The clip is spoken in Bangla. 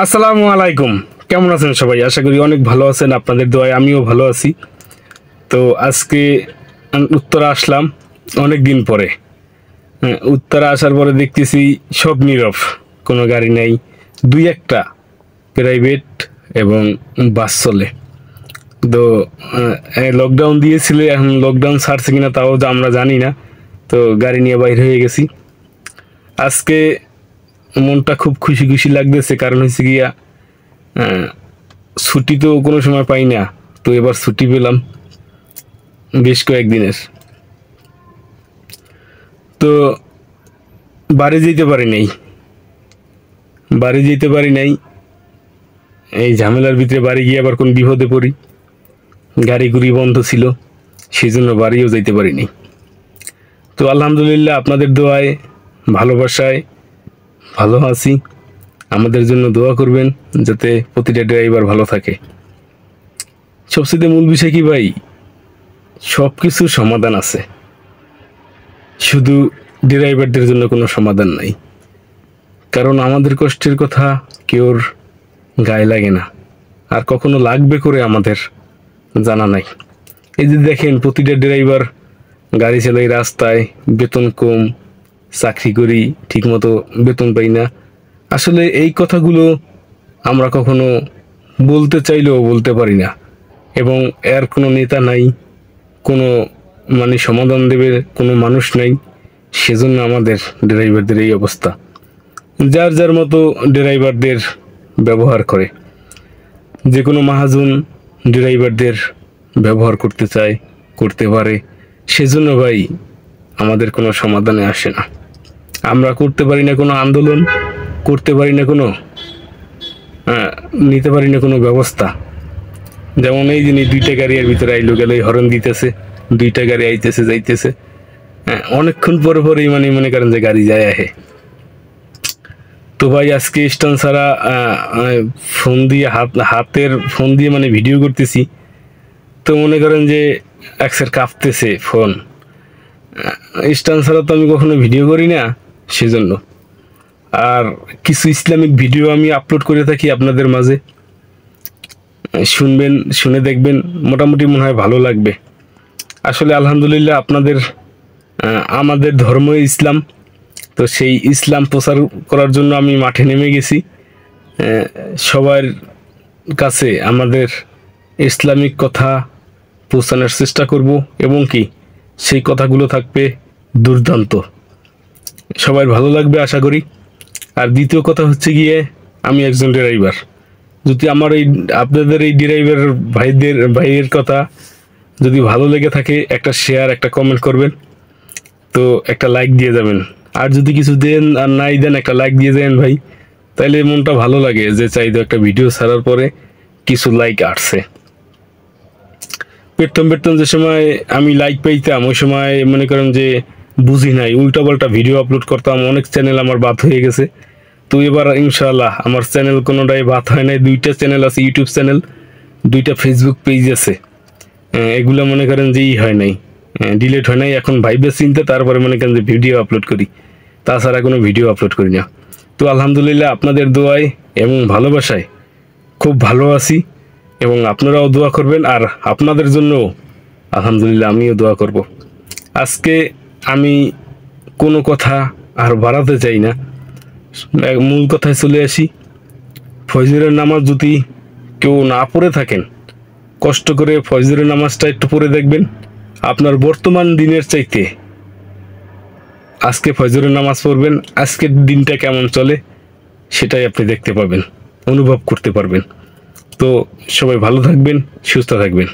আসসালামু আলাইকুম। কেমন আছেন সবাই? আশা করি অনেক ভালো আছেন। আপনাদের দোয়ায় আমিও ভালো আছি। তো আজকে উত্তরা আসলাম অনেক দিন পরে। উত্তরা আসার পরে দেখতেছি সব নীরব, কোনো গাড়ি নেই। দুই একটা প্রাইভেট এবং বাস চলে। তো লকডাউন দিয়েছিল, এখন লকডাউন ছাড়ছে কিনা তাও আমরা জানি না। তো গাড়ি নিয়ে বাইর হয়ে গেছি। আজকে মনটা খুব খুশি খুশি লাগতেছে, কারণ হচ্ছে গিয়া ছুটি তো কোনো সময় পাই না। তো এবার ছুটি পেলাম বেশ কয়েকদিনের। তো বাড়ি যেতে পারি নাই। এই ঝামেলার ভিতরে বাড়ি গিয়ে আবার কোন বিপদে পড়ি। গাড়ি গুড়ি বন্ধ ছিল, সেই জন্য বাড়িও যেতে পারিনি। তো আলহামদুলিল্লাহ, আপনাদের দোয়ায় ভালোবাসায় ভালো আছি। আমাদের জন্য দোয়া করবেন যাতে প্রতিটা ড্রাইভার ভালো থাকে। সবচেয়ে মূল বিষয় কি ভাই, সব কিছুর সমাধান আছে, শুধু ড্রাইভারদের জন্য কোনো সমাধান নাই। কারণ আমাদের কষ্টের কথা কেউর গায়ে লাগে না, আর কখনো লাগবে করে আমাদের জানা নাই। এই যে দেখেন, প্রতিটা ড্রাইভার গাড়ি চালাই রাস্তায়, বেতন কম, চাকরি করি ঠিকমতো বেতন পাই না। আসলে এই কথাগুলো আমরা কখনো বলতে চাইলেও বলতে পারি না, এবং এর কোনো নেতা নাই, কোনো সমাধান দেবে কোনো মানুষ নাই। সেজন্য আমাদের ড্রাইভারদের এই অবস্থা। যার যার মতো ড্রাইভারদের ব্যবহার করে, যে কোনো মহাজন ড্রাইভারদের ব্যবহার করতে চায়, করতে পারে। সেজন্য ভাই আমাদের কোনো সমাধানে আসে না। আমরা করতে পারি না কোনো আন্দোলন, করতে পারি না কোনো নিতে পারি না কোনো ব্যবস্থা। যেমন এই জিনিস, দুইটা গাড়ি এর ভিতরে আইলো গেলে হরন দিতেছে, দুইটা গাড়ি আইতেছে যাইতেছে। অনেকক্ষণ পরে পরেই মনে করেন যে গাড়ি যায় আহে। তো ভাই আজকে স্ট্যান্ড ছাড়া ফোন দিয়ে হাতের ফোন দিয়ে ভিডিও করতেছি। তো মনে করেন যে একসার কাঁপতেছে ফোন। স্ট্যান্ড ছাড়া তো আমি কখনো ভিডিও করি না, সেজন্য। আর কিছু ইসলামিক ভিডিও আমি আপলোড করে থাকি আপনাদের মাঝে, শুনবেন, শুনে দেখবেন, মোটামুটি মনে হয় ভালো লাগবে। আসলে আলহামদুলিল্লাহ, আমাদের ধর্ম ইসলাম। তো সেই ইসলাম প্রচার করার জন্য আমি মাঠে নেমে গেছি। সবার কাছে আমাদের ইসলামিক কথা পৌঁছানোর চেষ্টা করব, এবং কি সেই কথাগুলো থাকবে দুর্দান্ত, সবার ভালো লাগবে আশা করি। আর দ্বিতীয় কথা হচ্ছে গিয়ে, আমি একজন ড্রাইভার। যদি আমার আপনাদের এই ড্রাইভার ভাইয়ের কথা যদি ভালো লেগে থাকে, একটা শেয়ার, একটা কমেন্ট করবেন, তো একটা লাইক দিয়ে যাবেন। আর যদি কিছু দেন আর নাই দেন, একটা লাইক দিয়ে যাবেন ভাই, তাইলে মনটা ভালো লাগে যে চাইতো একটা ভিডিও ছাড়ার পরে কিছু লাইক আসছে। পেটতম যে সময় আমি লাইক পাইতাম, ওই সময় মনে করেন যে বুঝি নাই, উল্টাপাল্টা ভিডিও আপলোড করতাম, অনেক চ্যানেল আমার বাদ হয়ে গেছে। তো এবার ইনশাআল্লাহ আমার চ্যানেল কোনোটাই বাদ হয় নাই। 2টা চ্যানেল আছে, ইউটিউব চ্যানেল, 2টা ফেসবুক পেজ আছে। এগুলো মনে করেন যে হয় নাই, ডিলিট হয় নাই। এখন ভাইবে চিনতে তারপরে মনে করেন যে ভিডিও আপলোড করি, তাছাড়া কোনো ভিডিও আপলোড করি না। তো আলহামদুলিল্লাহ, আপনাদের দোয়ায় এবং ভালোবাসায় খুব ভালো আছি, এবং আপনারাও দোয়া করবেন। আর আপনাদের জন্য আলহামদুলিল্লাহ আমিও দোয়া করব। আজকে আমি কোনো কথা আর বাড়াতে চাই না, মূল কথায় চলে আসি। ফজরের নামাজ যদি কেউ না পড়ে থাকেন, কষ্ট করে ফজরের নামাজটা একটু পড়ে দেখবেন। আপনার বর্তমান দিনের চাইতে আজকে ফজরের নামাজ পড়বেন, আজকের দিনটা কেমন চলে সেটাই আপনি দেখতে পাবেন, অনুভব করতে পারবেন। তো সবাই ভালো থাকবেন, সুস্থ থাকবেন।